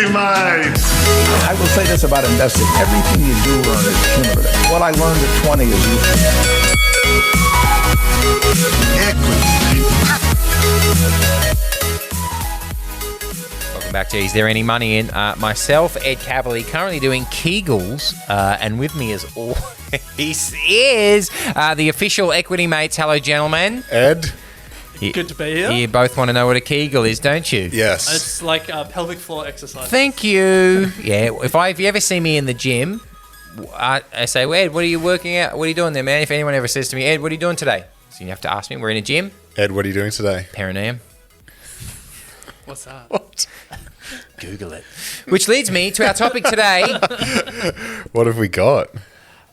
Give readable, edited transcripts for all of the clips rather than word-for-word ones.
mate. I will say this about investing. Everything you do learn is cumulative. What I learned at 20 is useful. Welcome back to Is There Any Money In? Myself, Ed Cavalier, currently doing Kegels, and with me as always is the official Equity Mates. Hello, gentlemen. Ed? Good to be here. You both want to know what a Kegel is, don't you? Yes. It's like a pelvic floor exercise. Thank you. Yeah, if you ever see me in the gym, I say, well, Ed, what are you working out? What are you doing there, man? If anyone ever says to me, Ed, what are you doing today? So you have to ask me. We're in a gym. Ed, what are you doing today? Perineum. What's that? What? Google it. Which leads me to our topic today. What have we got?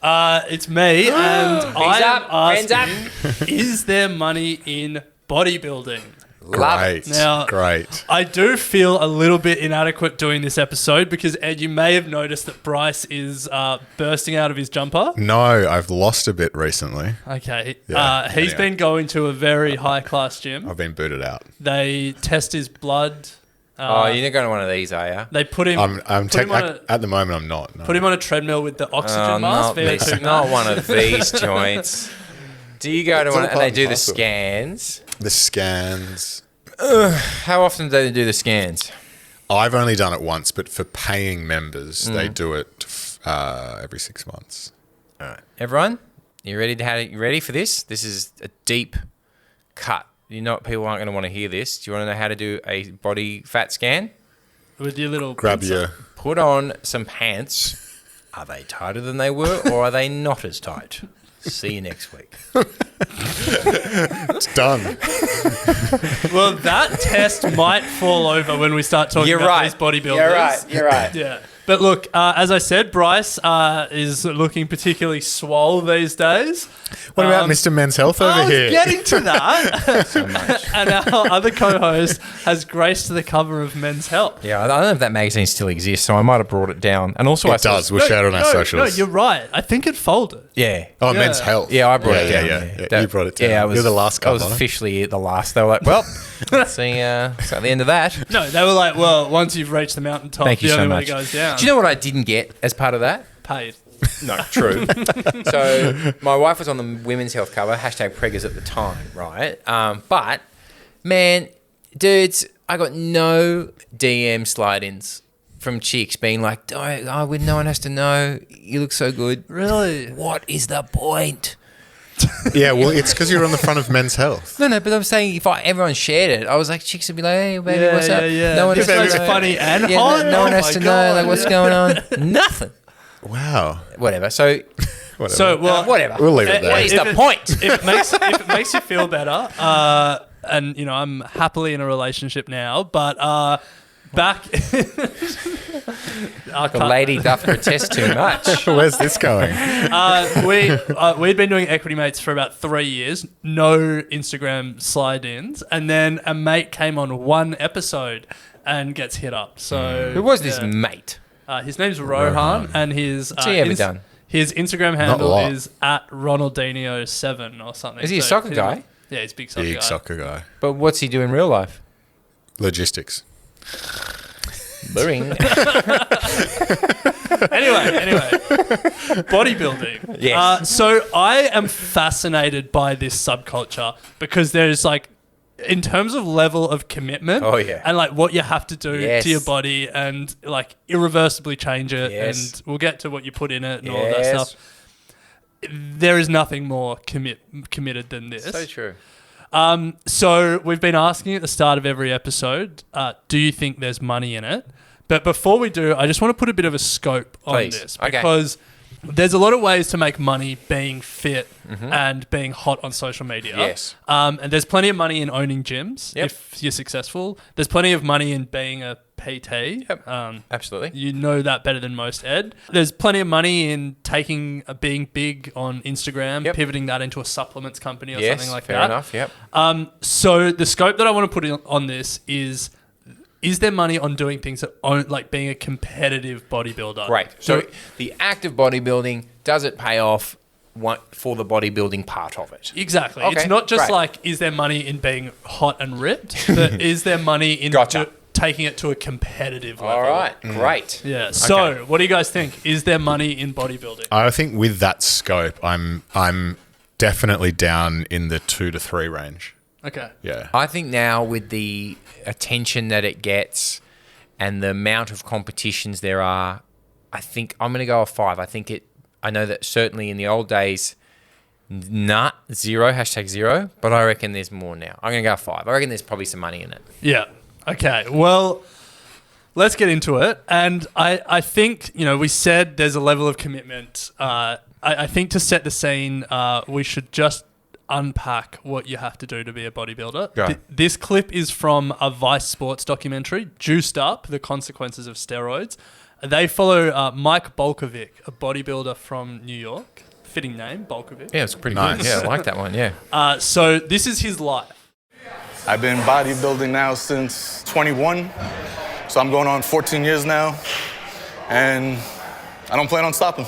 It's me, and I'm Hands up. asking, is there money in bodybuilding? Great. Now, Great. I do feel a little bit inadequate doing this episode because, Ed, you may have noticed that Bryce is bursting out of his jumper. No, I've lost a bit recently. Okay. Yeah, He's anyway. been going to a very high-class gym. I've been booted out. They test his blood. Oh, you're not going to one of these, are you? They put him. At the moment, I'm not. No. Put him on a treadmill with the oxygen mask. Not one of these joints. Do you go to It's one all and they part do and the parcel. scans? The scans. How often do they do the scans? I've only done it once, but for paying members, they do it every 6 months. All right, everyone, you ready for this? This is a deep cut. You know, people aren't going to want to hear this. Do you want to know how to do a body fat scan? With your little Grab pincer. your... Put on some pants. Are they tighter than they were, or are they not as tight? See you next week. It's done. Well, that test might fall over when we start talking about these bodybuilders. You're right. Yeah. But look, as I said, Bryce is looking particularly swole these days. What about Mr. Men's Health over I was here? getting to that. So much. And our other co-host has graced the cover of Men's Health. Yeah, I don't know if that magazine still exists, so I might have brought it down. And also, It does. We'll share it on our socials. No, you're right. I think it folded. Yeah. Oh, Men's Health. Yeah, I brought it down. Yeah. You brought it down. Yeah, You're the last I cover. was officially the last. They were like, well, see, so at the end of that. No, they were like, well, once you've reached the mountaintop, Thank you the so only much. way goes down. Do you know what I didn't get as part of that? Paid. No, true. So my wife was on the Women's Health cover, #preggers at the time, right? But, man, dudes, I got no DM slide-ins from chicks being like, no one has to know. You look so good. Really? What is the point? Yeah, well, it's because you're on the front of Men's Health. No, but I'm saying if everyone shared it, I was like, chicks would be like, hey, baby, what's up? Yeah. No one This has to looks know. funny and Yeah, hot. no one Oh has my to know, God. like, what's going on. Nothing. Wow. Whatever. So, Whatever. So, well, whatever. We'll leave it there. What is the point? If it makes you feel better, and you know, I'm happily in a relationship now, but back The lady doth protest too much. Where's this going? we'd been doing Equity Mates for about 3 years, no Instagram slide-ins, and then a mate came on one episode and gets hit up. So Who was this mate? his name's Rohan, and his What's he ever done? His Instagram a handle lot. is @Ronaldinho7 or something. Is he a soccer guy? Yeah, he's a big soccer Big guy. soccer guy. But what's he do in real life? Logistics. Boring. Anyway, bodybuilding. Yes. So I am fascinated by this subculture because there's like, in terms of level of commitment, Oh, yeah. and like what you have to do Yes. to your body and like irreversibly change it, Yes. and we'll get to what you put in it and all of that Yes. stuff. There is nothing more committed than this. So true. So we've been asking at the start of every episode, do you think there's money in it? But before we do, I just want to put a bit of a scope on Please. this Okay. because there's a lot of ways to make money being fit and being hot on social media. Yes. And there's plenty of money in owning gyms Yep. if you're successful. There's plenty of money in being a PT. Yep. Absolutely. You know that better than most, Ed. There's plenty of money in being big on Instagram, Yep. pivoting that into a supplements company or Yes, something like fair that. enough. Yep. So the scope that I want to put on this is there money on doing things that aren't like being a competitive bodybuilder? Great. So the act of bodybuilding, does it pay off for the bodybuilding part of it? Exactly. Okay, It's not just great. like, is there money in being hot and ripped, but is there money in Gotcha. taking it to a competitive level. All right, great. Yeah. So, what do you guys think? Is there money in bodybuilding? I think with that scope, I'm definitely down in the 2 to 3 range. Okay. Yeah. I think now with the attention that it gets and the amount of competitions there are, I think I'm going to go a 5. I know that certainly in the old days, zero, #0, but I reckon there's more now. I'm going to go a 5. I reckon there's probably some money in it. Yeah. Okay. Well, let's get into it. And I think, we said there's a level of commitment. I think to set the scene, we should just unpack what you have to do to be a bodybuilder. Go. This clip is from a Vice Sports documentary, Juiced Up, The Consequences of Steroids. They follow Mike Bolkovic, a bodybuilder from New York. Fitting name, Bolkovic. Yeah, it's pretty Nice. good. Yeah, I like that one, yeah. So this is his life. I've been bodybuilding now since 21, so I'm going on 14 years now, and I don't plan on stopping.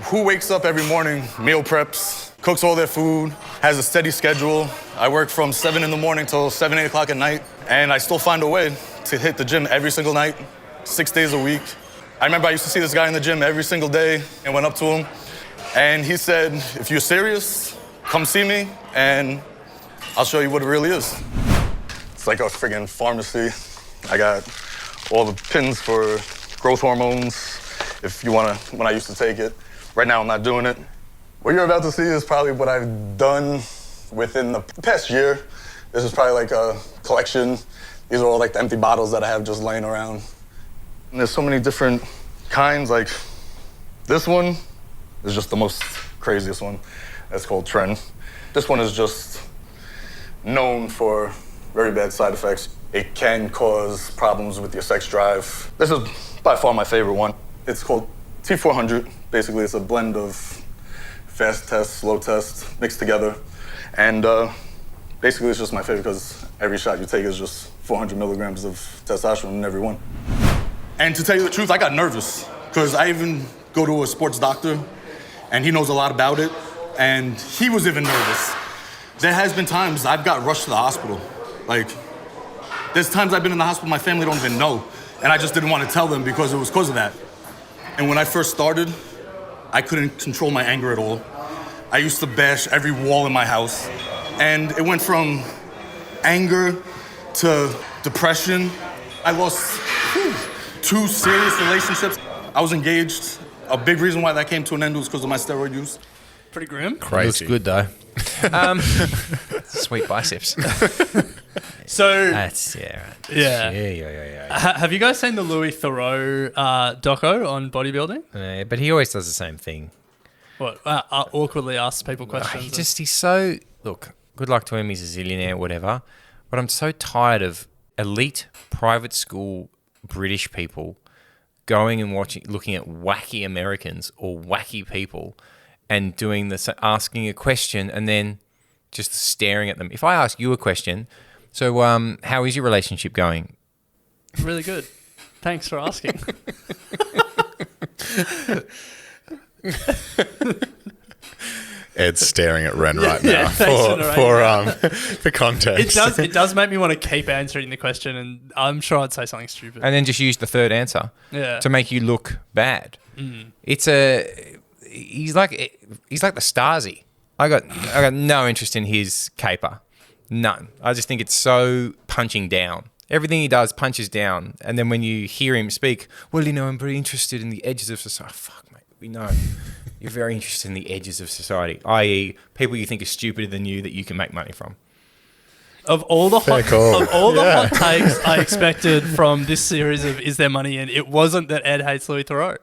Who wakes up every morning, meal preps, cooks all their food, has a steady schedule? I work from 7 in the morning till 7, 8 o'clock at night, and I still find a way to hit the gym every single night, 6 days a week. I remember I used to see this guy in the gym every single day and went up to him, and he said, if you're serious, come see me, and I'll show you what it really is. It's like a friggin' pharmacy. I got all the pins for growth hormones, if you wanna, when I used to take it. Right now, I'm not doing it. What you're about to see is probably what I've done within the past year. This is probably like a collection. These are all like the empty bottles that I have just laying around. And there's so many different kinds, like this one is just the most craziest one. That's called Tren. This one is just known for very bad side effects. It can cause problems with your sex drive. This is by far my favorite one. It's called T400. Basically, it's a blend of fast test, slow test, mixed together. And basically, it's just my favorite because every shot you take is just 400 milligrams of testosterone in every one. And to tell you the truth, I got nervous because I even go to a sports doctor and he knows a lot about it. And he was even nervous. There has been times I've got rushed to the hospital. Like, there's times I've been in the hospital my family don't even know. And I just didn't want to tell them because it was because of that. And when I first started, I couldn't control my anger at all. I used to bash every wall in my house. And it went from anger to depression. I lost 2 serious relationships. I was engaged. A big reason why that came to an end was because of my steroid use. Pretty grim. Looks good, though. Sweet biceps. So, That's, yeah, right. Yeah. Have you guys seen the Louis Theroux doco on bodybuilding? But he always does the same thing. What? Awkwardly asks people questions. He's so... Look, good luck to him. He's a zillionaire, whatever. But I'm so tired of elite private school British people going and looking at wacky Americans or wacky people and doing this, asking a question and then just staring at them. If I ask you a question, so how is your relationship going? Really good. Thanks for asking. Ed's staring at Ren right yeah, now for context. It does make me want to keep answering the question, and I'm sure I'd say something stupid. And then just use the third answer to make you look bad. He's like the Stasi. I got no interest in his caper. None. I just think it's so punching down. Everything he does punches down. And then when you hear him speak, well, I'm very interested in the edges of society. Fuck, mate. We know. You're very interested in the edges of society, i.e. people you think are stupider than you that you can make money from. Of all the hot takes I expected from this series of Is There Money In, it wasn't that Ed hates Louis Theroux.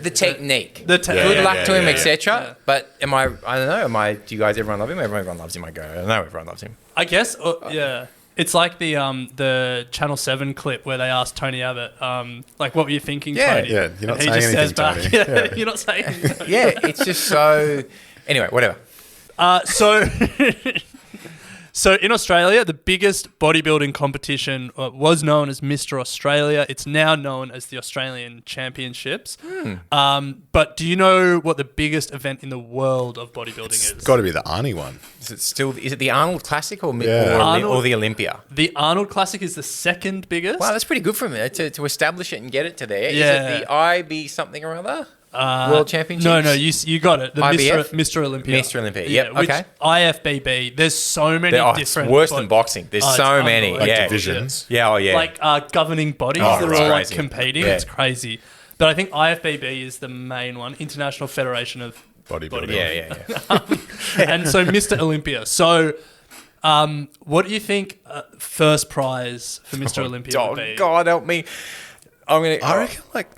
The technique. Good luck to him, etc. Yeah. But I don't know, do you guys, everyone love him? Everyone loves him, I go. I know everyone loves him. I guess, yeah. It's like the Channel 7 clip where they asked Tony Abbott, like, what were you thinking, Tony? Yeah, you're not and saying anything, back, Tony. You're not saying anything. Yeah, it's just so... Anyway, whatever. So So in Australia, the biggest bodybuilding competition was known as Mr. Australia. It's now known as the Australian Championships. But do you know what the biggest event in the world of bodybuilding is? It's got to be the Arnie one. Is it the Arnold Classic or Arnold- or the Olympia? The Arnold Classic is the second biggest. Wow, that's pretty good for him to establish it and get it to there. Yeah. Is it the IB something or other? World Championships? No, you got it. The IBF? Mr. Olympia. Mr. Olympia, yep, which okay. IFBB. There's so many It's different... worse than boxing. There's it's so many. unbelievable. Yeah. Divisions. Yeah, oh yeah. Like governing bodies Oh, that are it's all like crazy. competing. Yeah. It's crazy. But I think IFBB is the main one, International Federation of Bodybuilding. yeah. and so Mr. Olympia. So what do you think first prize for Mr. Olympia would be? God help me. I reckon like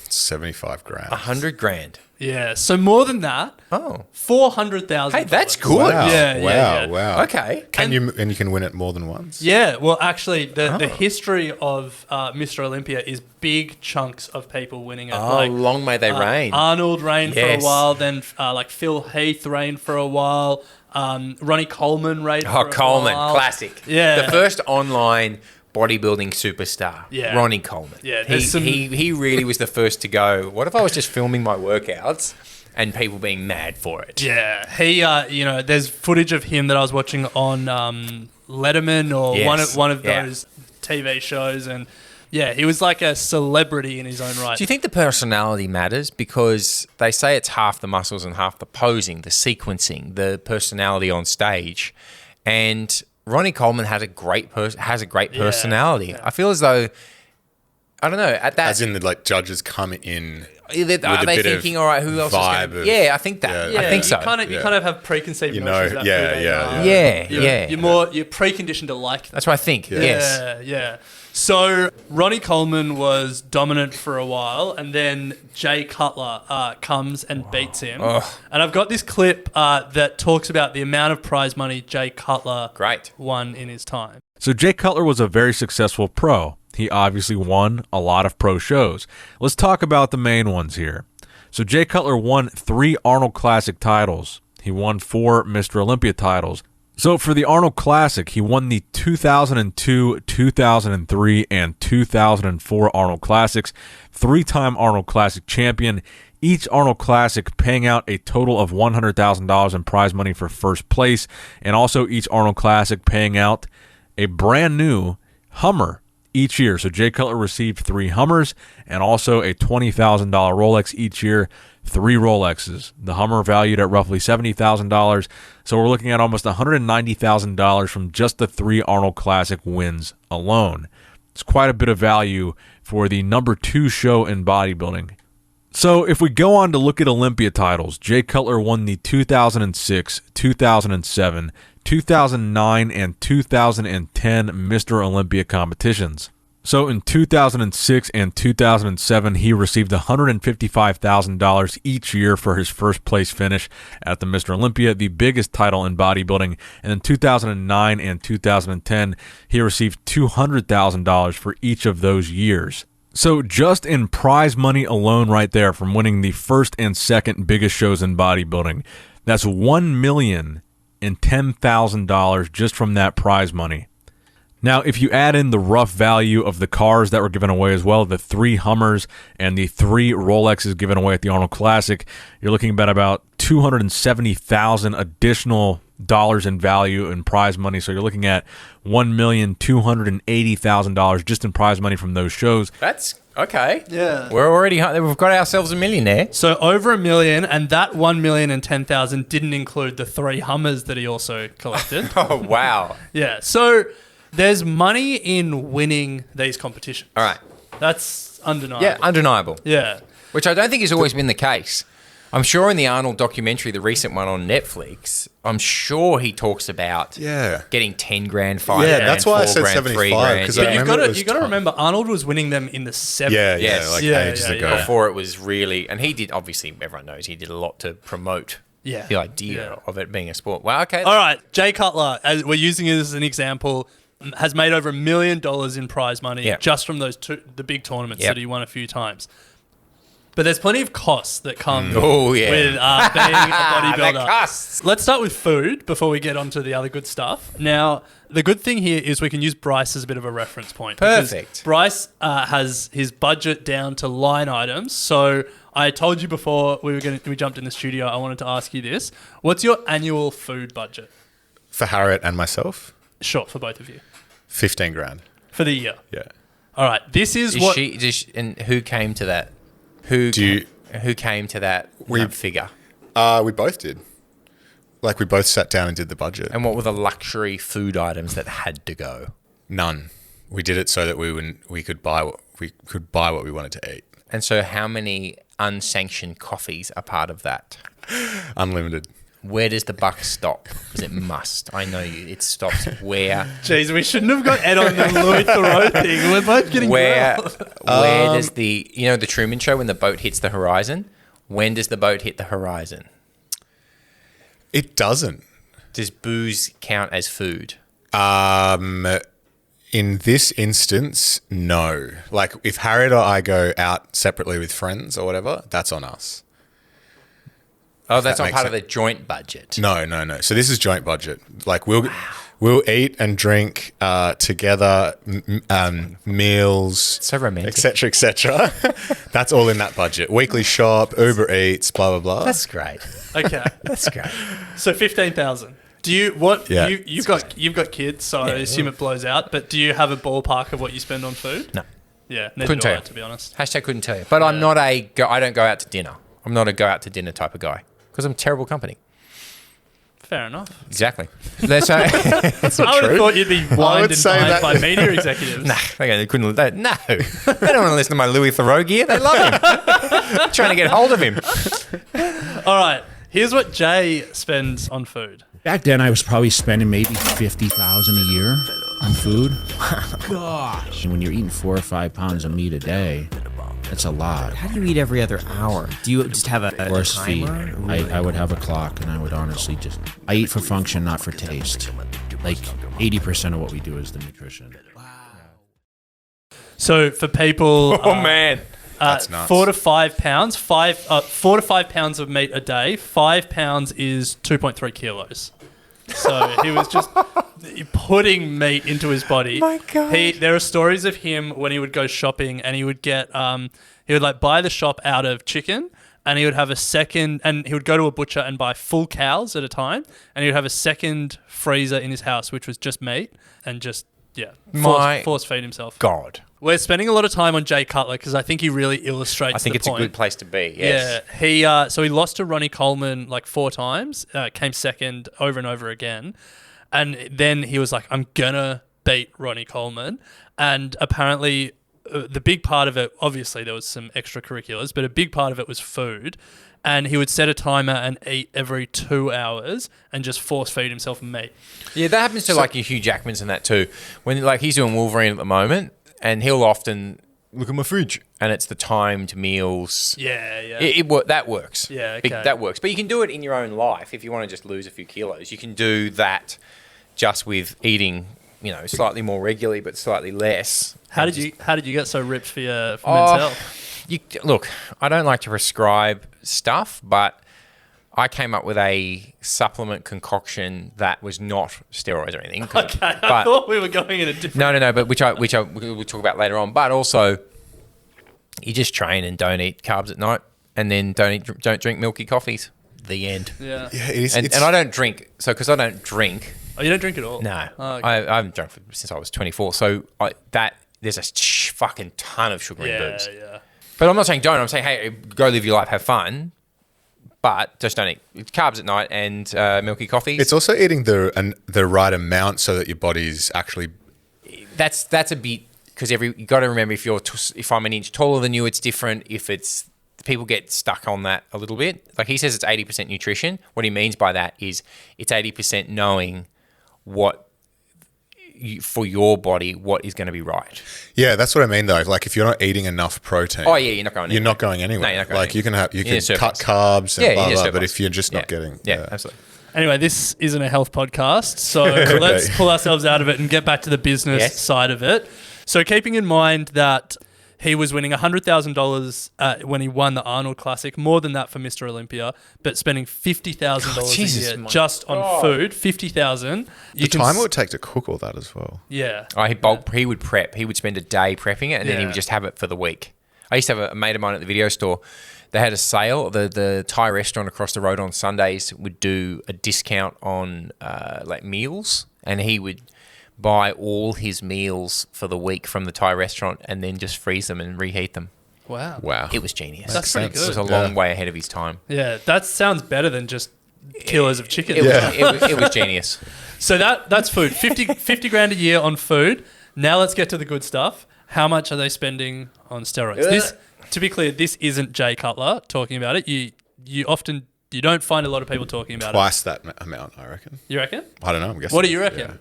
75 grand. 100 grand. Yeah, so more than that, Oh. $400,000. Hey, that's good. Wow. Yeah. Wow. Okay. And you can win it more than once? Yeah, well, actually, the history of Mr. Olympia is big chunks of people winning it. Oh, long may they reign. Arnold reigned Yes. for a while, then like Phil Heath reigned for a while. Ronnie Coleman reigned for a Coleman, while. classic. Yeah. The first online bodybuilding superstar. Yeah. Ronnie Coleman. Yeah, He, there's some- he really was the first to go, what if I was just filming my workouts and people being mad for it? Yeah, he, there's footage of him that I was watching on Letterman or Yes. one of Yeah. those TV shows, and yeah, he was like a celebrity in his own right. Do you think the personality matters? Because they say it's half the muscles and half the posing, the sequencing, the personality on stage. And Ronnie Coleman has a great personality. Yeah. I feel as though, I don't know, at that... As in the like judges come in. Are they bit of thinking, all right, who else is vibe going of- Yeah, I think that. Yeah. I think so. You kind of have preconceived You notions know, about yeah, who they yeah, are. Yeah. You're preconditioned to like them. That's what I think. Yes. Yeah. So Ronnie Coleman was dominant for a while, and then Jay Cutler comes and beats him. Oh. And I've got this clip that talks about the amount of prize money Jay Cutler Great. won in his time. So Jay Cutler was a very successful pro. He obviously won a lot of pro shows. Let's talk about the main ones here. So Jay Cutler won 3 Arnold Classic titles. He won 4 Mr. Olympia titles. So for the Arnold Classic, he won the 2002, 2003, and 2004 Arnold Classics, 3-time Arnold Classic champion, each Arnold Classic paying out a total of $100,000 in prize money for first place, and also each Arnold Classic paying out a brand new Hummer each year. So Jay Cutler received 3 Hummers and also a $20,000 Rolex each year. 3 Rolexes. The Hummer valued at roughly $70,000. So we're looking at almost $190,000 from just the 3 Arnold Classic wins alone. It's quite a bit of value for the number 2 show in bodybuilding. So if we go on to look at Olympia titles, Jay Cutler won the 2006, 2007, 2009, and 2010 Mr. Olympia competitions. So in 2006 and 2007, he received $155,000 each year for his first place finish at the Mr. Olympia, the biggest title in bodybuilding. And in 2009 and 2010, he received $200,000 for each of those years. So just in prize money alone right there from winning the first and second biggest shows in bodybuilding, that's $1,010,000 just from that prize money. Now, if you add in the rough value of the cars that were given away as well, the 3 Hummers and the 3 Rolexes given away at the Arnold Classic, you're looking at about $270,000 additional dollars in value in prize money. So you're looking at $1,280,000 just in prize money from those shows. That's okay. Yeah. We've got ourselves $1 million there. So over $1 million, and that $1,010,000 didn't include the 3 Hummers that he also collected. Oh, wow. Yeah. So there's money in winning these competitions. All right. That's undeniable. Yeah, undeniable. Yeah. Which I don't think has always been the case. I'm sure in the Arnold documentary, the recent one on Netflix, I'm sure he talks about getting 10 grand, 5 Yeah, grand, that's why I 4 said grand, 3 75, grand. 'cause Yeah. I But remember you've got to remember, Arnold was winning them in the 70s. Yeah, Yes. like Yeah, ages yeah, ago. yeah. Before it was really, and he did, obviously, everyone knows he did a lot to promote the idea of it being a sport. Well, okay. All right, Jay Cutler, as we're using it as an example, has made over $1 million in prize money just from those the big tournaments that he won a few times. But there's plenty of costs that come with being a bodybuilder. The costs. Let's start with food before we get onto the other good stuff. Now, the good thing here is we can use Bryce as a bit of a reference point. Perfect. Bryce has his budget down to line items. So I told you before we jumped in the studio, I wanted to ask you this. What's your annual food budget? For Harriet and myself, Sure, for both of you. 15 grand. For the year. Yeah. All right. This is what... And who came to that? Who came to that figure? We both did. Like, we both sat down and did the budget. And what were the luxury food items that had to go? None. We did it so that we could buy what we wanted to eat. And so how many unsanctioned coffees are part of that? Unlimited. Where does the buck stop? Because it must. I know you. It stops where? Jeez, we shouldn't have got Ed on the Louis Theroux thing. We're both getting where grilled. does the Truman Show when the boat hits the horizon? When does the boat hit the horizon? It doesn't. Does booze count as food? In this instance, no. Like, if Harriet or I go out separately with friends or whatever, that's on us. Oh, that's that not makes part of sense. the joint budget. No. So this is joint budget. Like, we'll eat and drink together, meals, So romantic. etc. That's all in that budget. Weekly shop, Uber Eats, blah blah blah. That's great. Okay. That's great. So 15,000. Do you what Yeah. you've got kids, so I assume it blows out, but do you have a ballpark of what you spend on food? No. Yeah, neither Couldn't do tell I, you. to be honest. Hashtag couldn't tell you. But I'm not I don't go out to dinner. I'm not a go out to dinner type of guy because I'm terrible company. Fair enough. Exactly. That's not I would have thought you'd be wined and say dined that- by media executives. They couldn't. No, they don't want to listen to my Louis Theroux gear. They love him. Trying to get hold of him. All right, here's what Jay spends on food. Back then, I was probably spending maybe 50,000 a year on food. Gosh! When you're eating 4 or 5 pounds of meat a day, that's a lot. How do you eat every other hour? Do you just have a Force feed. timer? I would have a clock, and I would honestly I eat for function, not for taste. Like 80% of what we do is the nutrition. So for people, Man. That's nuts. 4 to 5 pounds, 4 to 5 pounds of meat a day. 5 pounds is 2.3 kilos. So he was just putting meat into his body. My God. There are stories of him when he would go shopping and he would get, he would like buy the shop out of chicken, and he would have a second, and he would go to a butcher and buy full cows at a time, and he would have a second freezer in his house which was just meat, and just force feed himself. God. We're spending a lot of time on Jay Cutler because I think he really illustrates. I think the it's point. a good place to be. Yes. Yeah, he lost to Ronnie Coleman like 4 times, came second over and over again, and then he was like, "I'm gonna beat Ronnie Coleman," and apparently the big part of it, obviously there was some extracurriculars, but a big part of it was food. And he would set a timer and eat every 2 hours and just force feed himself meat. Yeah, that happens to like your Hugh Jackmans and that too. When like he's doing Wolverine at the moment, and he'll often look at my fridge, and it's the timed meals. Yeah. That works. Yeah, okay. That works. But you can do it in your own life if you want to just lose a few kilos. You can do that just with eating, slightly more regularly, but slightly less. How did you get so ripped for men's health? Look, I don't like to prescribe stuff, but I came up with a supplement concoction that was not steroids or anything. Okay, I thought we were going in a different... No, but which we'll talk about later on. But also, you just train and don't eat carbs at night, and then don't drink milky coffees. The end. Yeah. Yeah, it is. And I don't drink, so because I don't drink. Oh, you don't drink at all? No, Oh, okay. I haven't drunk since I was 24. So there's a fucking ton of sugar in booze. Yeah. But I'm not saying don't. I'm saying, hey, go live your life, have fun, but just don't eat carbs at night and milky coffees. It's also eating the right amount so that your body's actually. That's a bit because you got to remember if I'm an inch taller than you, it's different. If it's people get stuck on that a little bit. Like he says, it's 80% nutrition. What he means by that is it's 80% knowing what. For your body, what is going to be right? Yeah, that's what I mean though. Like if you're not eating enough protein, Oh yeah, you're not going. you're not going anywhere. No, you're not going like anywhere. you can surplus. cut carbs and Yeah, blah you need a blah. But surplus. if you're just not getting, yeah, absolutely. Anyway, this isn't a health podcast, so let's pull ourselves out of it and get back to the business Yes. side of it. So keeping in mind that He was winning $100,000 when he won the Arnold Classic, more than that for Mr. Olympia, but spending $50,000 a Jesus, year my just on food, $50,000. The time it would take to cook all that as well. Yeah. Oh, he would prep. He would spend a day prepping it, and then he would just have it for the week. I used to have a mate of mine at the video store. They had a sale. The Thai restaurant across the road on Sundays would do a discount on like meals, and he would buy all his meals for the week from the Thai restaurant and then just freeze them and reheat them. Wow. It was genius. That's pretty It was good. a long way ahead of his time. Yeah, that sounds better than just kilos of chicken. It was genius. So that's food. 50 grand a year on food. Now let's get to the good stuff. How much are they spending on steroids? This, to be clear, this isn't Jay Cutler talking about it. You don't find a lot of people talking about Twice that amount, I reckon. it. You reckon? I don't know. I'm guessing. What do you reckon?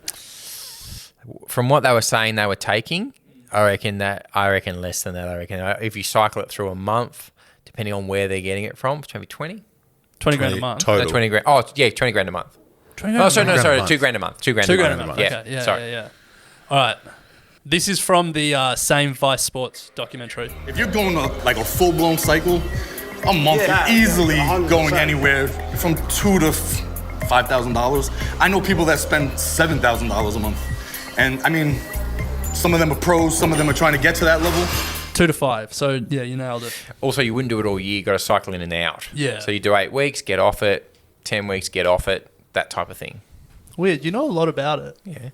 From what they were saying they were taking, I reckon less than that. I reckon if you cycle it through a month, depending on where they're getting it from, it's maybe 20? 20 grand a month. Total. No, 20 grand. Oh, yeah, 20 grand a month. 20 grand Oh, sorry, a month. no, sorry, month. 2 grand a month. 2 grand 2 a grand a month. month. Yeah, Okay. Yeah, sorry. yeah. All right. This is from the same Vice Sports documentary. If you're going to like a full-blown cycle, a month you're easily going anywhere from $2,000 to $5,000. I know people that spend $7,000 a month, and I mean, some of them are pros, some of them are trying to get to that level. 2 to 5. So, yeah, you nailed it. Also, you wouldn't do it all year. You got to cycle in and out. Yeah. So you do 8 weeks, get off it. 10 weeks, get off it. That type of thing. Weird. You know a lot about it. Yeah.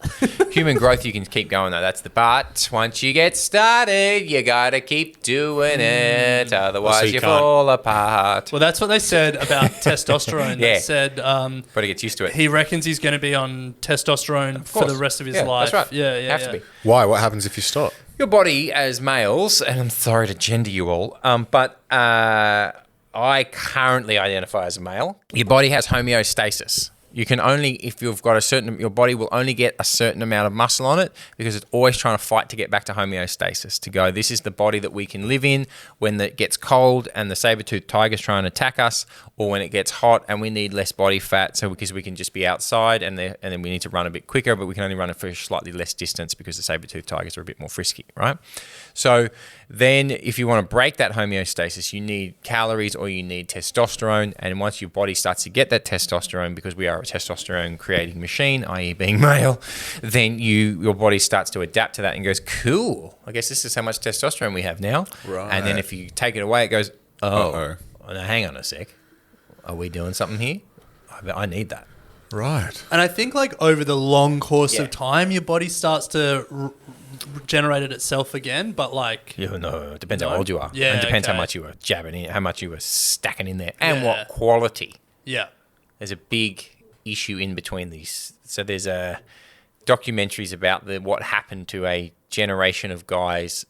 Human growth, you can keep going though. That's the but. Once you get started, you gotta keep doing it. Otherwise, So you you can't- fall apart. Well, that's what they said about testosterone. Yeah. They said Gotta get used to it. he reckons he's going to be on testosterone for the rest of his life. That's right. Yeah. Have to be. Why? What happens if you stop? Your body, as males, and I'm sorry to gender you all, but I currently identify as a male. Your body has homeostasis. You can only, if you've got your body will only get a certain amount of muscle on it because it's always trying to fight to get back to homeostasis, to go, this is the body that we can live in when it gets cold and the saber-toothed tiger's trying to attack us, or when it gets hot and we need less body fat, so because we can just be outside and then we need to run a bit quicker, but we can only run it for slightly less distance because the saber-toothed tigers are a bit more frisky, right? So then if you want to break that homeostasis, you need calories or you need testosterone, and once your body starts to get that testosterone, because we are a testosterone creating machine, i.e. being male, then your body starts to adapt to that and goes, cool, I guess this is how much testosterone we have now. Right. And then if you take it away, it goes, oh, Uh-oh. now hang on a sec. Are we doing something here? I need that. Right. And I think like over the long course Yeah. of time, your body starts to regenerate it itself again. But like, Yeah, no, it depends No? how old you are. Yeah, It depends how okay. much you were jabbing in, how much you were stacking in there, and Yeah. what quality. yeah, There's a big issue in between these. So there's documentaries about what happened to a generation of guys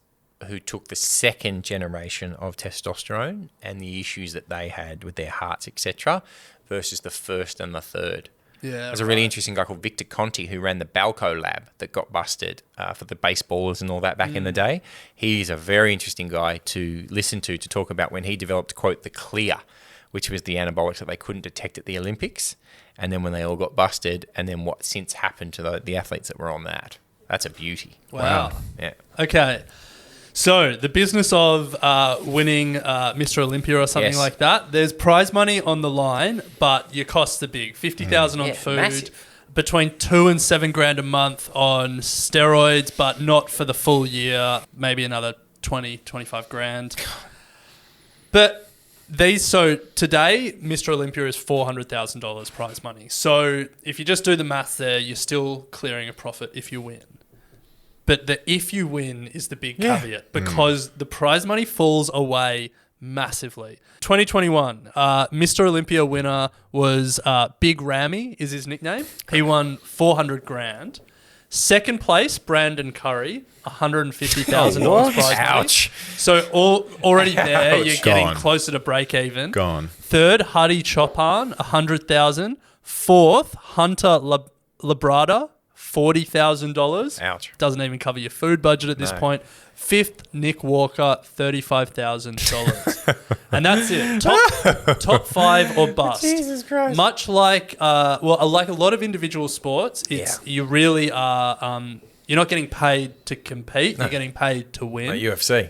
who took the second generation of testosterone and the issues that they had with their hearts, etc., versus the first and the third. yeah. There's a really interesting guy called Victor Conti who ran the Balco lab that got busted for the baseballers and all that back in the day. He's a very interesting guy to listen to talk about when he developed, quote, the clear, which was the anabolics that they couldn't detect at the Olympics, and then when they all got busted, and then what since happened to the athletes that were on that. That's a beauty. Wow. Yeah. Okay. So the business of winning Mr. Olympia or something Yes. like that, there's prize money on the line, but your costs are big. 50,000 on Yeah, food, massive. between 2 and 7 grand a month on steroids, but not for the full year, maybe another 20, 25 grand. But so today, Mr. Olympia is $400,000 prize money. So if you just do the maths there, you're still clearing a profit if you win. But the if you win is the big caveat because the prize money falls away massively. 2021, Mr. Olympia winner was Big Rammy is his nickname. He won 400 grand. Second place, Brandon Curry, $150,000 prize money. Ouch. So already there, Ouch. you're getting Gone. closer to break even. Gone. Third, Hadi Chopin, 100,000. Fourth, Hunter Labrada, $40,000. Ouch. Doesn't even cover your food budget at this No. point. Fifth, Nick Walker, $35,000. And that's it. Top 5 or bust. Jesus Christ. Much like, like a lot of individual sports, you really are, you're not getting paid to compete, you're getting paid to win. Like UFC.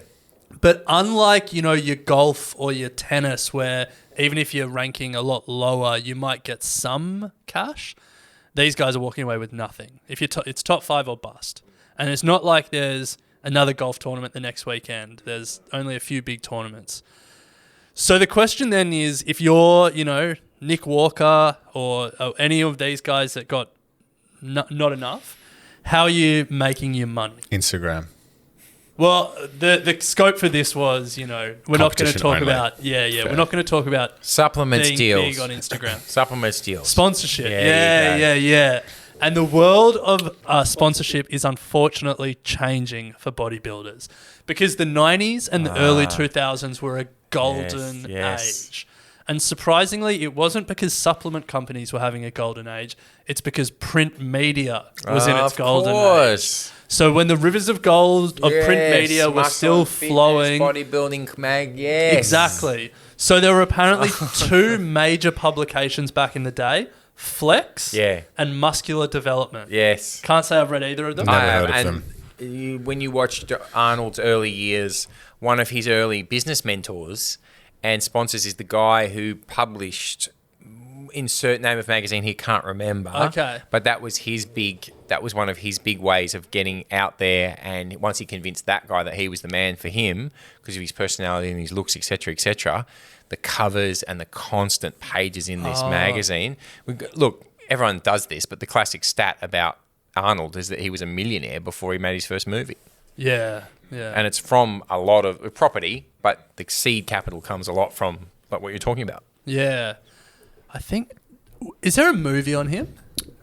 But unlike, your golf or your tennis, where even if you're ranking a lot lower, you might get some cash, these guys are walking away with nothing. If it's top 5 or bust. And it's not like there's another golf tournament the next weekend. There's only a few big tournaments. So the question then is, if you're, Nick Walker or any of these guys that got not enough, how are you making your money? Instagram. Well, the scope for this was, we're not going to talk only. about, we're not going to talk about Supplements being deals. big on Instagram. Supplements deals. Sponsorship. Yeah, Yeah. And the world of sponsorship is unfortunately changing for bodybuilders because the 90s and the early 2000s were a golden Yes. age. And surprisingly, it wasn't because supplement companies were having a golden age. It's because print media was in its golden age. So when the rivers of gold of print media were still flowing. Bodybuilding mag, yes. Exactly. So there were apparently 2 major publications back in the day, Flex and Muscular Development. Yes. Can't say I've read either of them. Never heard of and them. When you watched Arnold's early years, one of his early business mentors and sponsors is the guy who published insert name of magazine he can't remember. Okay. But that was one of his big ways of getting out there, and once he convinced that guy that he was the man for him because of his personality and his looks, etc., the covers and the constant pages in this magazine. Look, everyone does this, but the classic stat about Arnold is that he was a millionaire before he made his first movie. Yeah. And it's from a lot of property, but the seed capital comes a lot from like what you're talking about. Yeah. I think, is there a movie on him?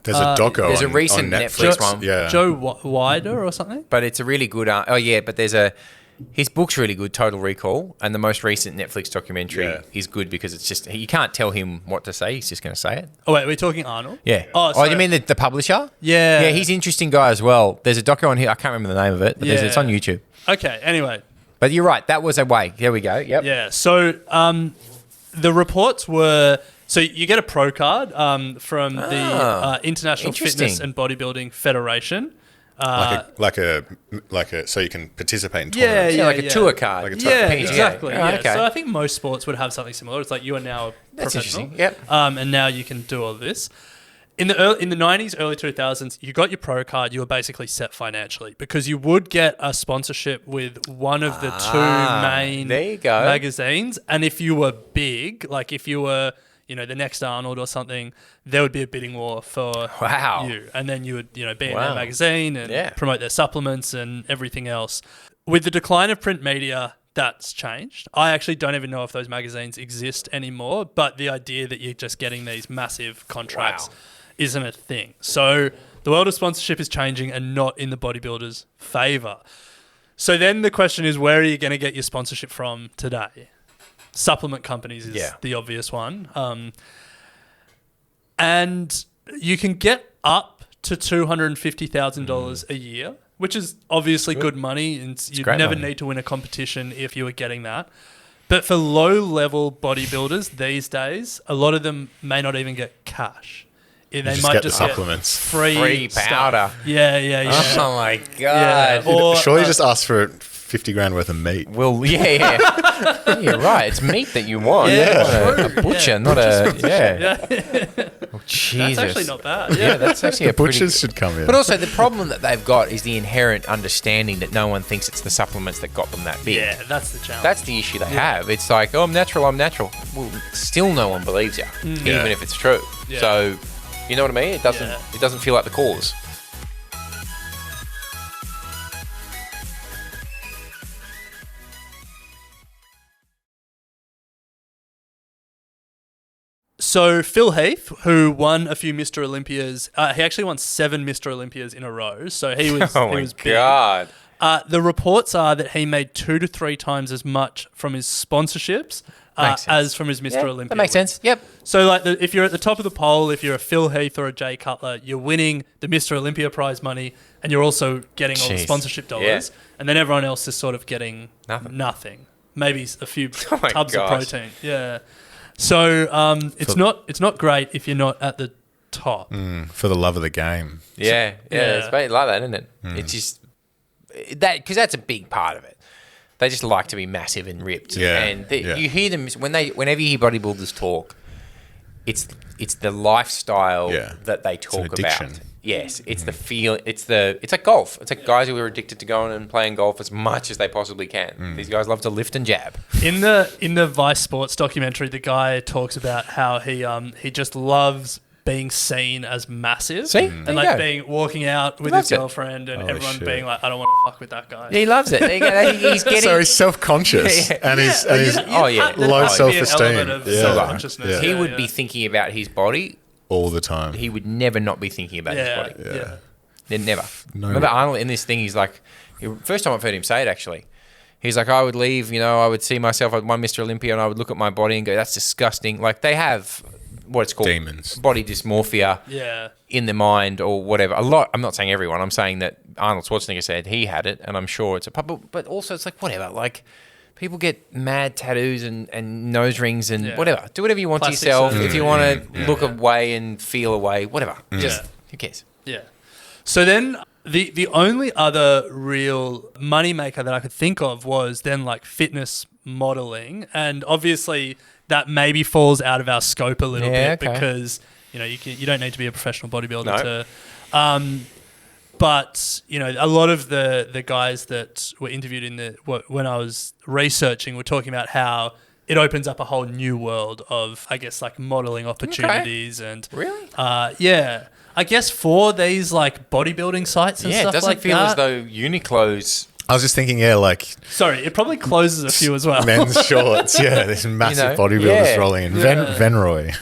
There's a doco there's a on recent Netflix. Netflix one. Yeah. Joe Wider or something? But it's a really good... but there's his book's really good, Total Recall, and the most recent Netflix documentary is good because it's just... You can't tell him what to say. He's just going to say it. Oh, wait, we're talking Arnold? Yeah. Oh, Oh, you mean the publisher? Yeah. Yeah, he's an interesting guy as well. There's a doco on here. I can't remember the name of it, but it's on YouTube. Okay, anyway. But you're right. That was a way. There we go. Yep. Yeah, so the reports were... So you get a pro card from the International Fitness and Bodybuilding Federation. Like a so you can participate in Yeah, tournaments. Like a tour card. Like a tour- Yeah, Yeah. exactly. Oh, Yeah. okay. So I think most sports would have something similar. It's like you are now a That's professional. interesting. Yep. And now you can do all this. In the 90s, early 2000s, you got your pro card, you were basically set financially because you would get a sponsorship with one of the 2 main there you go. magazines. And if you were big, like if you were, the next Arnold or something, there would be a bidding war for you. And then you would, be in their magazine and promote their supplements and everything else. With the decline of print media, that's changed. I actually don't even know if those magazines exist anymore, but the idea that you're just getting these massive contracts isn't a thing. So the world of sponsorship is changing and not in the bodybuilder's favor. So then the question is, where are you going to get your sponsorship from today? Supplement companies is the obvious one. And you can get up to $250,000 a year, which is obviously good money. And you never need to win a competition if you were getting that. But for low-level bodybuilders these days, a lot of them may not even get cash. They might get just the get supplements. Free powder. Stuff. Yeah. Oh my God. Yeah. Or, Surely just ask for 50 grand worth of meat. Well, yeah. You're right. It's meat that you want. Yeah, Not a butcher, not a... Oh, Jesus. That's actually not bad. Yeah, that's actually a Butchers should come in. But also, the problem that they've got is the inherent understanding that no one thinks it's the supplements that got them that big. Yeah, that's the challenge. That's the issue they have. It's like, oh, I'm natural. Well, still no one believes you, even if it's true. Yeah. So, you know what I mean? It doesn't feel like the cause. So Phil Heath, who won a few Mr. Olympias, he actually won 7 Mr. Olympias in a row. So he was, Oh he my was big. God. The reports are that he made 2 to 3 times as much from his sponsorships as from his Mr. Olympia. That makes sense. Yep. So like if you're at the top of the poll, if you're a Phil Heath or a Jay Cutler, you're winning the Mr. Olympia prize money and you're also getting all the sponsorship dollars. Yeah. And then everyone else is sort of getting nothing. Maybe a few tubs of protein. Yeah. So it's not great if you're not at the top. For the love of the game. Yeah. It's like that, isn't it? It's just that because that's a big part of it. They just like to be massive and ripped. Yeah, And yeah. you hear them whenever you hear bodybuilders talk, it's the lifestyle that they talk addiction. about. Yes, it's the feel. It's like golf. It's like guys who are addicted to going and playing golf as much as they possibly can. These guys love to lift and jab. In the Vice Sports documentary, the guy talks about how he just loves being seen as massive. See? And There you like go. walking out with Loves his it. girlfriend and Oh, everyone shit. being like, I don't want to fuck with that guy. He loves it. There you go. He's getting. So he's self-conscious Yeah. and he's Oh, yeah. There low must be an self-esteem. element of Yeah. self-consciousness. He Yeah, would yeah. be thinking about his body. all the time. He would never not be thinking about his Yeah, body. yeah. They're never. No. Remember Arnold in this thing, he's like, first time I've heard him say it actually. He's like, I would leave, I would see myself at one Mr. Olympia and I would look at my body and go, that's disgusting. Like they have what it's called Demons. body dysmorphia Yeah. in their mind or whatever. A lot, I'm not saying everyone, I'm saying that Arnold Schwarzenegger said he had it and I'm sure it's but also it's like whatever, like people get mad tattoos and nose rings and whatever. Do whatever you want Plastic to yourself. surgery. If you want to look away and feel away, whatever. Just, who cares? Yeah. So then the only other real moneymaker that I could think of was then like fitness modeling. And obviously that maybe falls out of our scope a little bit because, you don't need to be a professional bodybuilder to... but, a lot of the guys that were interviewed when I was researching were talking about how it opens up a whole new world of, I guess, like modeling opportunities and... Really? Yeah. I guess for these like bodybuilding sites and Yeah, stuff it doesn't like feel that. as though Uniqlo's... I was just thinking, like Sorry, it probably closes a few as well. men's shorts. Yeah, there's massive bodybuilders yeah. rolling in. Yeah. Venroy.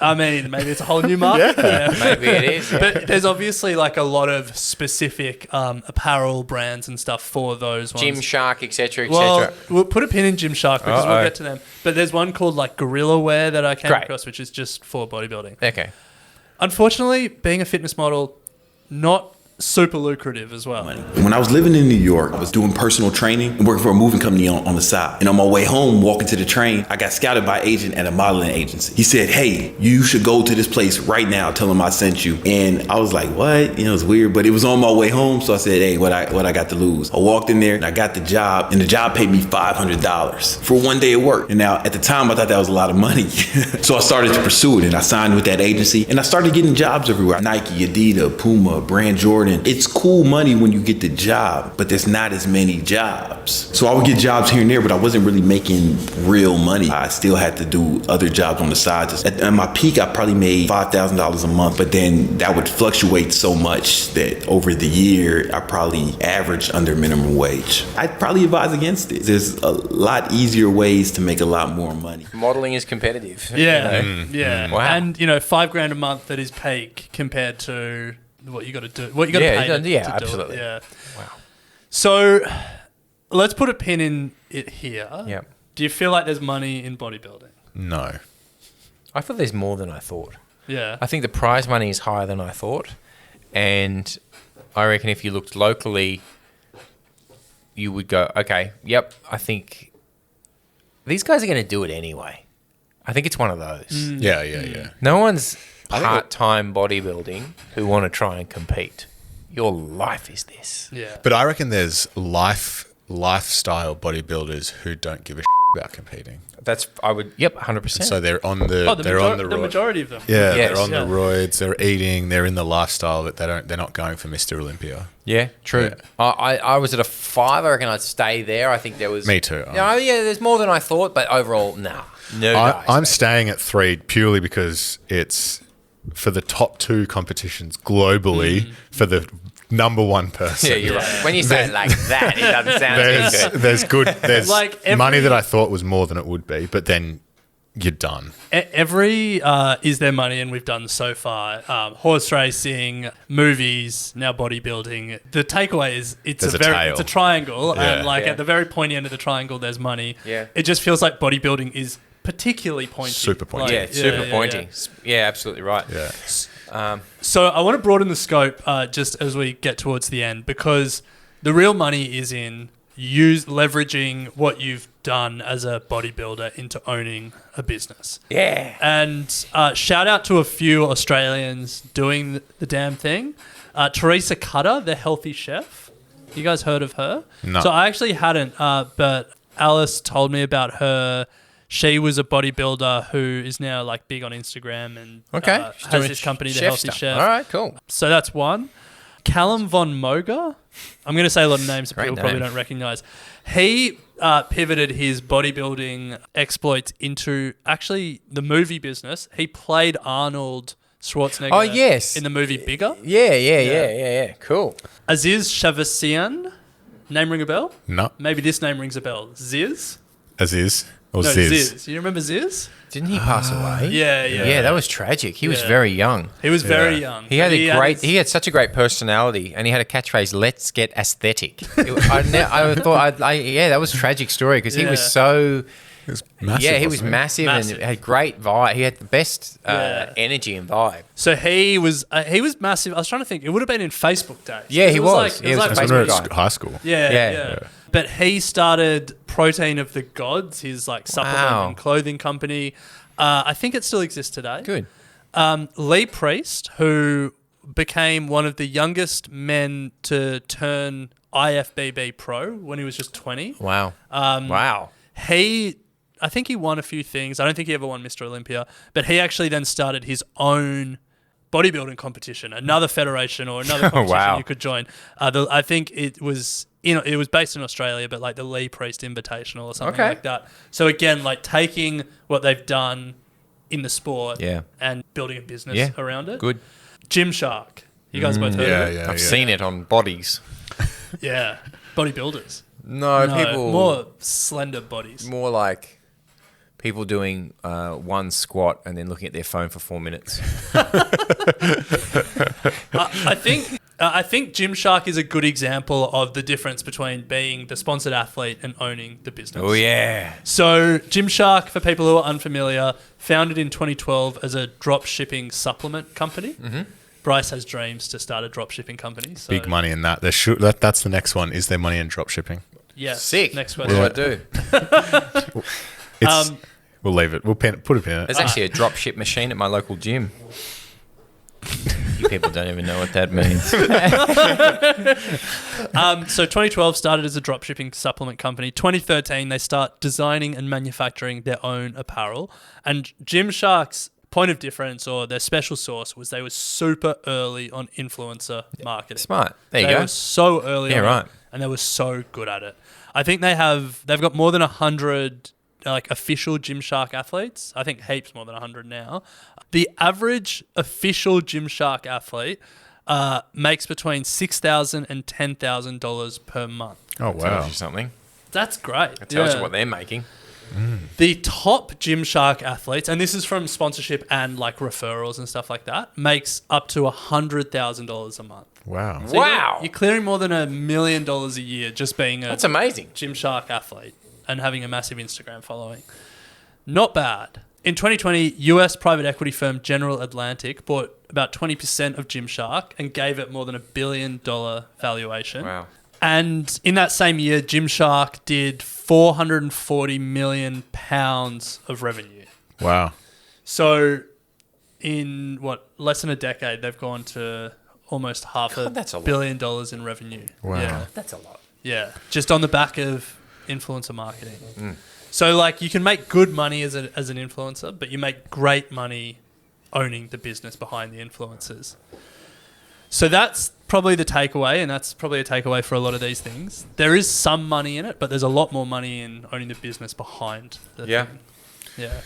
I mean, maybe it's a whole new market. Yeah. Maybe it is. Yeah. But there's obviously like a lot of specific apparel brands and stuff for those ones. Gymshark, etc., Well, etc. we'll put a pin in Gymshark because we'll get to them. But there's one called like Gorilla Wear that I came across, which is just for bodybuilding. Okay. Unfortunately, being a fitness model, not super lucrative as well. When I was living in New York, I was doing personal training and working for a moving company on the side. And on my way home, walking to the train, I got scouted by an agent at a modeling agency. He said, hey, you should go to this place right now. Tell him I sent you. And I was like, what? It was weird, but it was on my way home. So I said, hey, what I got to lose? I walked in there and I got the job, and the job paid me $500 for one day of work. And now at the time, I thought that was a lot of money. So I started to pursue it, and I signed with that agency, and I started getting jobs everywhere. Nike, Adidas, Puma, Brand Jordan. It's cool money when you get the job, but there's not as many jobs. So I would get jobs here and there, but I wasn't really making real money. I still had to do other jobs on the side. At my peak, I probably made $5,000 a month, but then that would fluctuate so much that over the year, I probably averaged under minimum wage. I'd probably advise against it. There's a lot easier ways to make a lot more money. Modeling is competitive. Yeah, yeah. Wow. And $5,000 a month that is peak compared to what you got to do, what you got to pay to do absolutely. it. Yeah. Wow. So let's put a pin in it here. Yeah. Do you feel like there's money in bodybuilding? No. I feel there's more than I thought. Yeah. I think the prize money is higher than I thought. And I reckon if you looked locally, you would go, okay, yep, I think these guys are going to do it anyway. I think it's one of those. Yeah. No one's part-time bodybuilding who want to try and compete. Your life is this. Yeah. But I reckon there's lifestyle bodybuilders who don't give a about competing. That's, I would, yep, 100%. So they're on the majority of them. Yeah, Yes. they're on Yeah. the roids, they're eating, they're in the lifestyle, but they're not going for Mr. Olympia. Yeah, true. Yeah. I was at a 5. I reckon I'd stay there. I think there was... Me too. Yeah, there's more than I thought, but overall, nah. No, guys, I'm mate. staying at 3 purely because it's for the top 2 competitions globally for the number 1 person. Yeah, you're right. When you say it like that, it doesn't sound too good. There's Like money that I thought was more than it would be, but then you're done. Every Is There Money, and we've done so far, horse racing, movies, now bodybuilding. The takeaway is it's There's a tail. it's a triangle, Yeah. and at the very pointy end of the triangle, there's money. Yeah. It just feels like bodybuilding is particularly pointy. Super pointy. Yeah, super pointy. Yeah, absolutely right. Yeah. So I want to broaden the scope just as we get towards the end, because the real money is in leveraging what you've done as a bodybuilder into owning a business. Yeah. And shout out to a few Australians doing the damn thing. Teresa Cutter, the healthy chef. You guys heard of her? No. So I actually hadn't, but Alice told me about her. She was a bodybuilder who is now like big on Instagram and She's has doing this company, The chef Healthy stuff. Chef. All right, cool. So that's one. Callum von Moger. I'm going to say a lot of names that Great people probably name. don't recognize. He pivoted his bodybuilding exploits into actually the movie business. He played Arnold Schwarzenegger Oh, yes. in the movie Bigger. Yeah. Cool. Aziz Shavasian. Name ring a bell? No. Maybe this name rings a bell. Ziz? Aziz or No, Ziz? Ziz. You remember Ziz? Didn't he pass away? Yeah. Yeah, that was tragic. He was Yeah. very young. He was very young. He had But he had such a great personality, and he had a catchphrase, "Let's get aesthetic." I thought, that was a tragic story because he was Yeah. so. He was massive. Yeah, he was wasn't massive, Massive. and had great vibe. He had the best Yeah. energy and vibe. So he was massive. I was trying to think. It would have been in Facebook days. Yeah, It he was. was. Like, He it was was a like I Facebook remember Facebook. at high school. Yeah, Yeah. yeah. But he started Protein of the Gods, his like supplement Wow. and clothing company. I think it still exists today. Good. Lee Priest, who became one of the youngest men to turn IFBB pro when he was just 20. Wow. Wow. I think he won a few things. I don't think he ever won Mr. Olympia, but he actually then started his own bodybuilding competition, another federation or another competition Wow. you could join. I think it was based in Australia, but like the Lee Priest Invitational or something Okay. like that. So again, like taking what they've done in the sport Yeah. and building a business Yeah. around it. Good. Gymshark. You guys both heard of it? I've seen it on bodies. Yeah. Bodybuilders. No, No, people more slender bodies. more like people doing one squat and then looking at their phone for 4 minutes. I think Gymshark is a good example of the difference between being the sponsored athlete and owning the business. Oh yeah. So Gymshark, for people who are unfamiliar, founded in 2012 as a drop shipping supplement company. Mm-hmm. Bryce has dreams to start a drop shipping company. So Big money in that. That's the next one. Is there money in drop shipping? Yes. Sick. Next What do I question. do? It's, we'll leave it. We'll put a pin in it. There's actually a drop ship machine at my local gym. You people don't even know what that means. So 2012 started as a drop shipping supplement company. 2013 they start designing and manufacturing their own apparel. And Gymshark's point of difference or their special sauce was they were super early on influencer marketing. Smart. There you They go. were so early Yeah, on, right. and they were so good at it. I think they've got more than 100 like official Gymshark athletes. I think heaps more than 100 now. The average official Gymshark athlete makes between $6,000 and $10,000 per month. Oh Tells wow. you something. That's great. It tells Yeah. you what they're making. The top Gymshark athletes, and this is from sponsorship and like referrals and stuff like that, makes up to $100,000 a month. Wow. So Wow. You're clearing more than $1 million a year just being a That's amazing. Gymshark athlete and having a massive Instagram following. Not bad. In 2020, US private equity firm General Atlantic bought about 20% of Gymshark and gave it more than $1 billion valuation. Wow. And in that same year, Gymshark did 440 million pounds of revenue. Wow. So in less than a decade, they've gone to almost that's a $500 lot. billion in revenue. Wow. Yeah. That's a lot. Yeah, just on the back of influencer marketing. Mm. So, like, you can make good money as an influencer, but you make great money owning the business behind the influencers. So that's probably the takeaway, and that's probably a takeaway for a lot of these things. There is some money in it, but there's a lot more money in owning the business behind the thing. Yeah.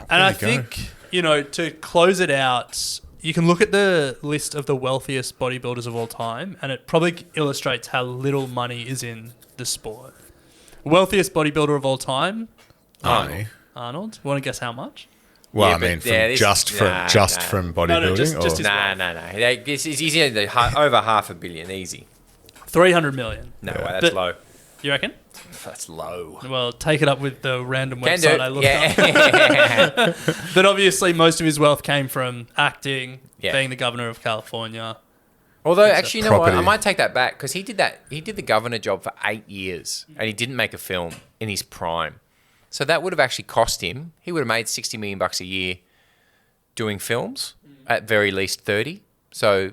And I think, to close it out, you can look at the list of the wealthiest bodybuilders of all time, and it probably illustrates how little money is in the sport. Wealthiest bodybuilder of all time, Arnold. Want to guess how much? Well, Yeah, I but mean, yeah, from bodybuilding, just or his- No. It's easy. Over $500 million, easy. 300 million. No way, that's But- low. You reckon? That's low. Well, take it up with the random Can do website it. I looked up. But obviously, most of his wealth came from acting, Yeah. being the governor of California. Although, actually, you know what? I Property. might take that back because he did that. He did the governor job for 8 years, and he didn't make a film in his prime. So that would have actually cost him. He would have made $60 million a year doing films, at very least 30. So,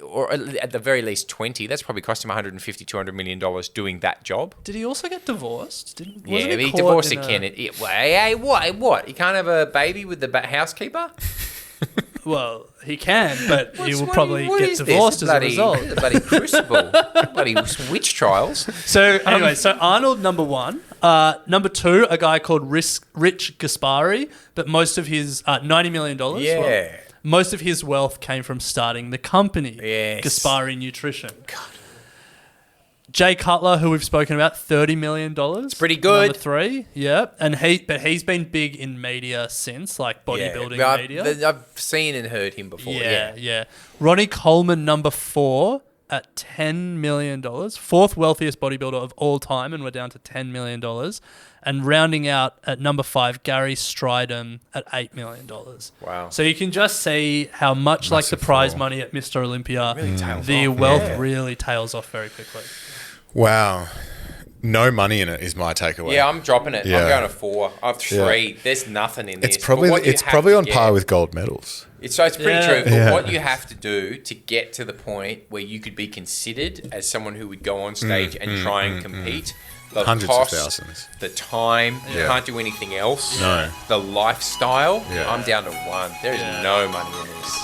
or at the very least 20. That's probably cost him $150, $200 million doing that job. Did he also get divorced? Wasn't he divorced again. Hey, what? He can't have a baby with the housekeeper? Well, he can, but he will probably get divorced as a result. Bloody crucible. Bloody witch trials. So anyway, Arnold, number 1. Number 2, a guy called Rich Gaspari, but most of his $90 million. Yeah. Well, most of his wealth came from starting the company, Yes. Gaspari Nutrition. God. Jay Cutler, who we've spoken about, $30 million. It's pretty good. Number 3, yeah. And he's been big in media since, like bodybuilding media. I've seen and heard him before. Yeah. Ronnie Coleman, number 4, at $10 million. 4th wealthiest bodybuilder of all time, and we're down to $10 million. And rounding out at number 5, Gary Stridham at $8 million. Wow. So you can just see how much like the prize money at Mr. Olympia, the wealth really tails off very quickly. Wow. No money in it is my takeaway. Yeah, I'm dropping it. Yeah. I'm going to 4. I have 3. There's nothing in this. It's probably on par with gold medals. It's pretty true. But what you have to do to get to the point where you could be considered as someone who would go on stage and try and compete, the Hundreds cost, of thousands. the time, you can't do anything else. No. The lifestyle, Yeah. I'm down to 1. There is no money in this.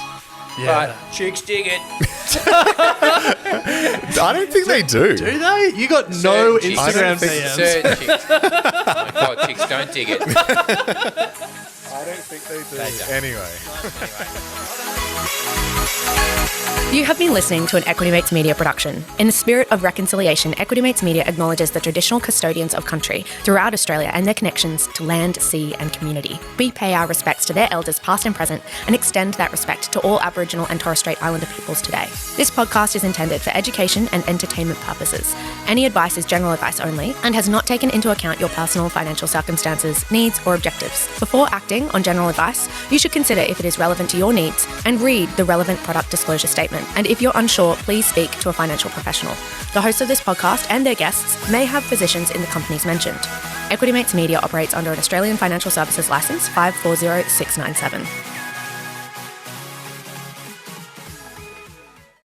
Yeah. But chicks dig it. I don't think they do. Do they? You got no Certain chicks. Instagram DMs. Certain chicks. Oh my God, chicks don't dig it. I don't think they do. Anyway. You have been listening to an Equity Mates Media production. In the spirit of reconciliation, Equity Mates Media acknowledges the traditional custodians of country throughout Australia and their connections to land, sea and community. We pay our respects to their elders past and present and extend that respect to all Aboriginal and Torres Strait Islander peoples today. This podcast is intended for education and entertainment purposes. Any advice is general advice only and has not taken into account your personal financial circumstances, needs or objectives. Before acting on general advice, you should consider if it is relevant to your needs and read the relevant product disclosure statement. And if you're unsure, please speak to a financial professional. The hosts of this podcast and their guests may have positions in the companies mentioned. Equity Mates Media operates under an Australian Financial Services Licence 540697.